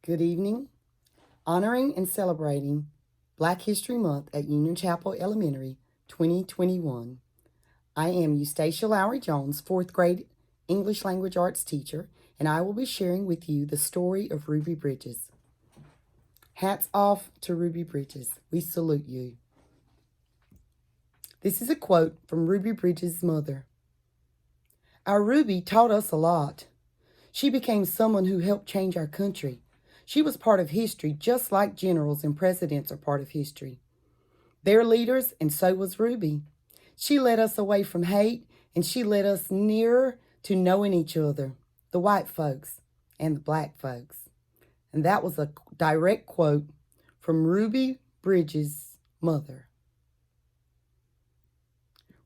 Good evening. Honoring and celebrating Black History Month at Union Chapel Elementary 2021. I am Eustacia Lowry-Jones, 4th grade English Language Arts teacher, and I will be sharing with you the story of Ruby Bridges. Hats off to Ruby Bridges. We salute you. This is a quote from Ruby Bridges' mother. Our Ruby taught us a lot. She became someone who helped change our country. She was part of history, just like generals and presidents are part of history. They're leaders, and so was Ruby. She led us away from hate, and she led us nearer to knowing each other, the white folks and the black folks. And that was a direct quote from Ruby Bridges' mother.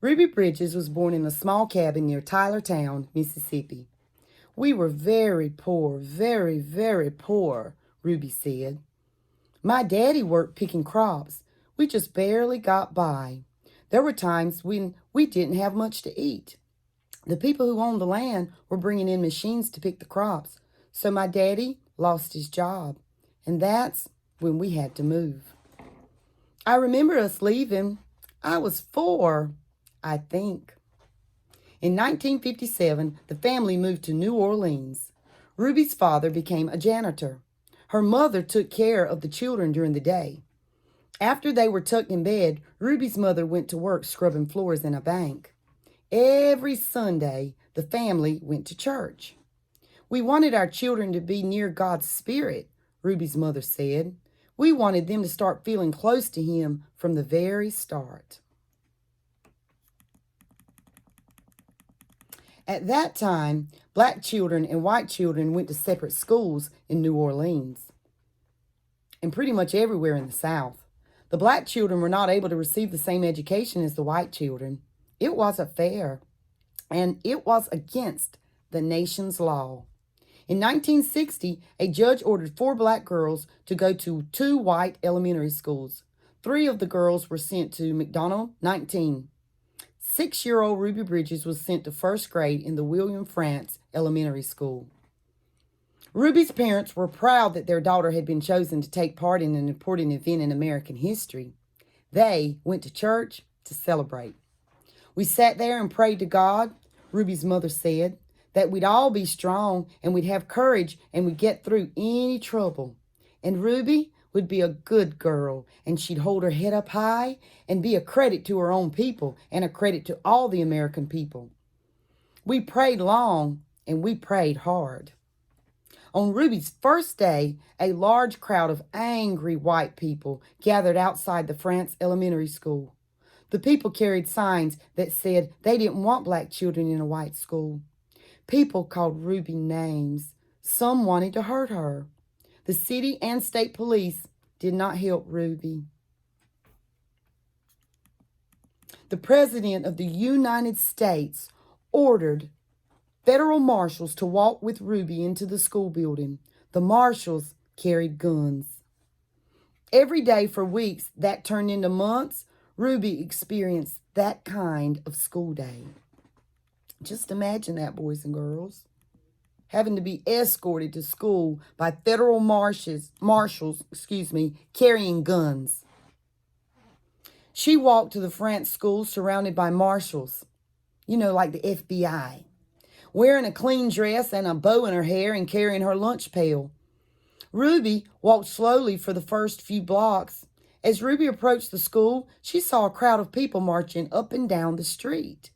Ruby Bridges was born in a small cabin near Tylertown, Mississippi. We were very poor, very, very poor, Ruby said. My daddy worked picking crops. We just barely got by. There were times when we didn't have much to eat. The people who owned the land were bringing in machines to pick the crops, so my daddy lost his job, and that's when we had to move. I remember us leaving. I was 4, I think. In 1957, the family moved to New Orleans. Ruby's father became a janitor. Her mother took care of the children during the day. After they were tucked in bed, Ruby's mother went to work scrubbing floors in a bank. Every Sunday, the family went to church. We wanted our children to be near God's Spirit, Ruby's mother said. We wanted them to start feeling close to Him from the very start. At that time, black children and white children went to separate schools in New Orleans and pretty much everywhere in the South. The black children were not able to receive the same education as the white children. It wasn't fair, and it was against the nation's law. In 1960, a judge ordered 4 black girls to go to 2 white elementary schools. 3 of the girls were sent to McDonald 19. 6-year-old Ruby Bridges was sent to 1st grade in the William Frantz Elementary School. Ruby's parents were proud that their daughter had been chosen to take part in an important event in American history. They went to church to celebrate. We sat there and prayed to God, Ruby's mother said, that we'd all be strong and we'd have courage and we'd get through any trouble. And Ruby would be a good girl, and she'd hold her head up high and be a credit to her own people and a credit to all the American people. We prayed long and we prayed hard. On Ruby's first day, a large crowd of angry white people gathered outside the Frantz Elementary School. The people carried signs that said they didn't want black children in a white school. People called Ruby names. Some wanted to hurt her. The city and state police did not help Ruby. The President of the United States ordered federal marshals to walk with Ruby into the school building. The marshals carried guns. Every day for weeks that turned into months, Ruby experienced that kind of school day. Just imagine that, boys and girls. Having to be escorted to school by federal marshals, carrying guns. She walked to the Frantz school surrounded by marshals, like the FBI, wearing a clean dress and a bow in her hair and carrying her lunch pail. Ruby walked slowly for the first few blocks. As Ruby approached the school, she saw a crowd of people marching up and down the street.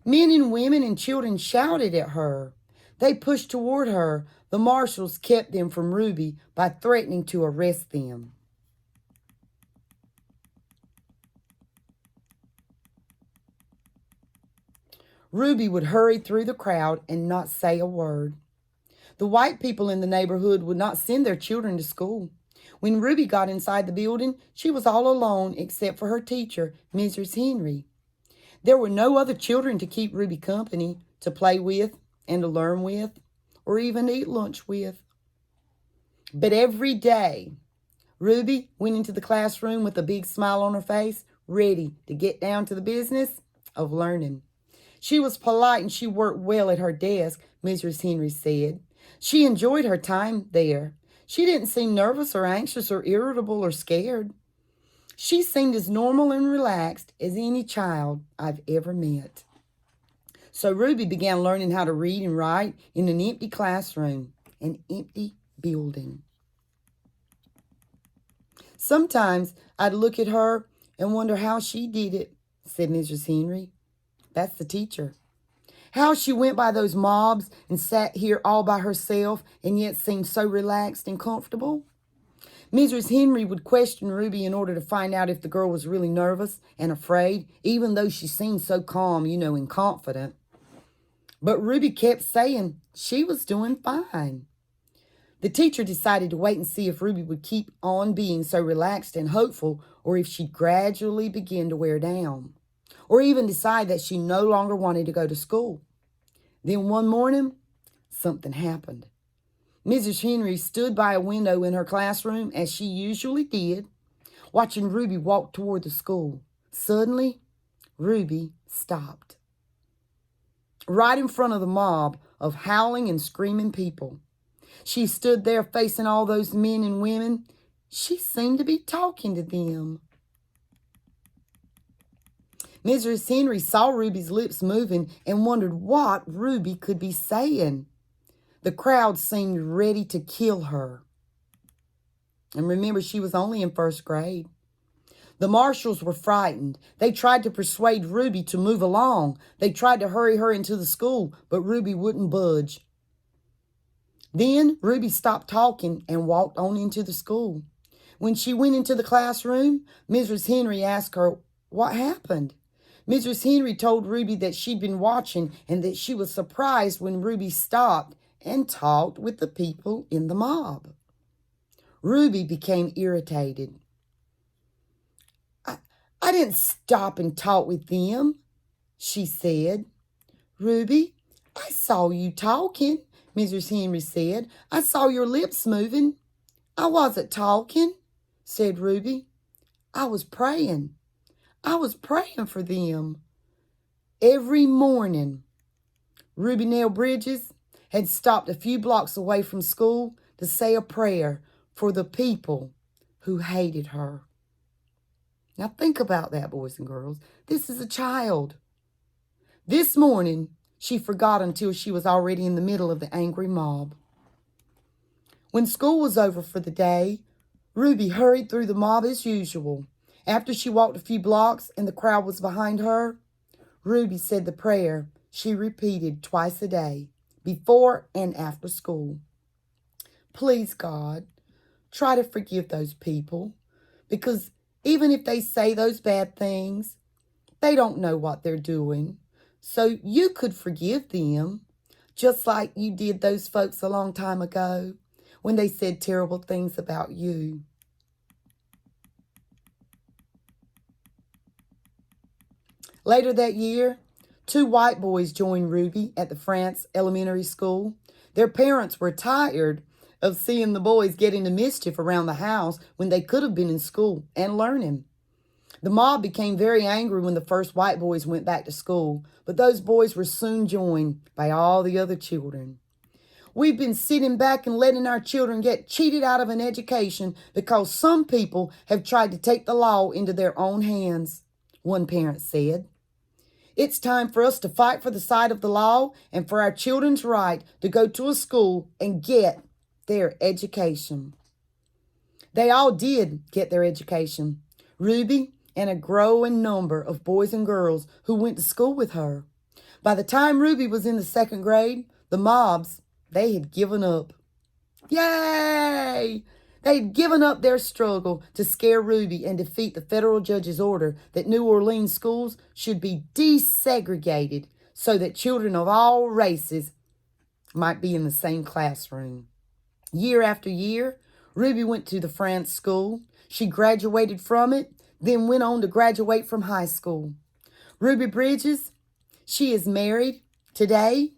Men and women and children shouted at her. They pushed toward her. The marshals kept them from Ruby by threatening to arrest them. Ruby would hurry through the crowd and not say a word. The white people in the neighborhood would not send their children to school. When Ruby got inside the building, she was all alone except for her teacher, Mrs. Henry. There were no other children to keep Ruby company, to play with, and to learn with, or even eat lunch with. But every day, Ruby went into the classroom with a big smile on her face, ready to get down to the business of learning. She was polite and she worked well at her desk, Mrs. Henry said. She enjoyed her time there. She didn't seem nervous or anxious or irritable or scared. She seemed as normal and relaxed as any child I've ever met. So Ruby began learning how to read and write in an empty classroom, an empty building. Sometimes I'd look at her and wonder how she did it, said Mrs. Henry. That's the teacher. How she went by those mobs and sat here all by herself and yet seemed so relaxed and comfortable. Mrs. Henry would question Ruby in order to find out if the girl was really nervous and afraid, even though she seemed so calm, and confident. But Ruby kept saying she was doing fine. The teacher decided to wait and see if Ruby would keep on being so relaxed and hopeful, or if she'd gradually begin to wear down, or even decide that she no longer wanted to go to school. Then one morning, something happened. Mrs. Henry stood by a window in her classroom, as she usually did, watching Ruby walk toward the school. Suddenly, Ruby stopped. Right in front of the mob of howling and screaming people. She stood there facing all those men and women. She seemed to be talking to them. Mrs. Henry saw Ruby's lips moving and wondered what Ruby could be saying. The crowd seemed ready to kill her. And remember, she was only in first grade. The marshals were frightened. They tried to persuade Ruby to move along. They tried to hurry her into the school, but Ruby wouldn't budge. Then Ruby stopped talking and walked on into the school. When she went into the classroom, Mrs. Henry asked her what happened. Mrs. Henry told Ruby that she'd been watching and that she was surprised when Ruby stopped and talked with the people in the mob. Ruby became irritated. I didn't stop and talk with them, she said. Ruby, I saw you talking, Mrs. Henry said. I saw your lips moving. I wasn't talking, said Ruby. I was praying. I was praying for them. Every morning, Ruby Nell Bridges had stopped a few blocks away from school to say a prayer for the people who hated her. Now think about that, boys and girls. This is a child. This morning, she forgot until she was already in the middle of the angry mob. When school was over for the day, Ruby hurried through the mob as usual. After she walked a few blocks and the crowd was behind her, Ruby said the prayer she repeated twice a day, before and after school. Please, God, try to forgive those people, because even if they say those bad things, they don't know what they're doing. So you could forgive them, just like you did those folks a long time ago when they said terrible things about you. Later that year, 2 white boys joined Ruby at the France Elementary School. Their parents were tired of seeing the boys get into mischief around the house when they could have been in school and learning. The mob became very angry when the first white boys went back to school, but those boys were soon joined by all the other children. We've been sitting back and letting our children get cheated out of an education because some people have tried to take the law into their own hands, one parent said. It's time for us to fight for the side of the law and for our children's right to go to a school and get their education. They all did get their education. Ruby and a growing number of boys and girls who went to school with her. By the time Ruby was in the 2nd grade, the mobs, they had given up. Yay! They'd given up their struggle to scare Ruby and defeat the federal judge's order that New Orleans schools should be desegregated so that children of all races might be in the same classroom. Year after year, Ruby went to the France school. She graduated from it, then went on to graduate from high school. Ruby Bridges, she is married today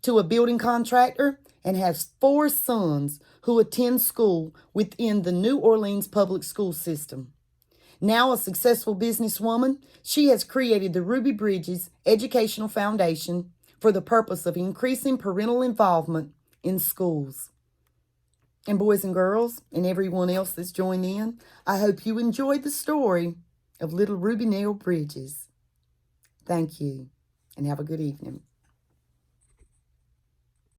to a building contractor and has 4 sons who attend school within the New Orleans public school system. Now a successful businesswoman, she has created the Ruby Bridges Educational Foundation for the purpose of increasing parental involvement in schools. And boys and girls, and everyone else that's joined in, I hope you enjoyed the story of little Ruby Nell Bridges. Thank you, and have a good evening.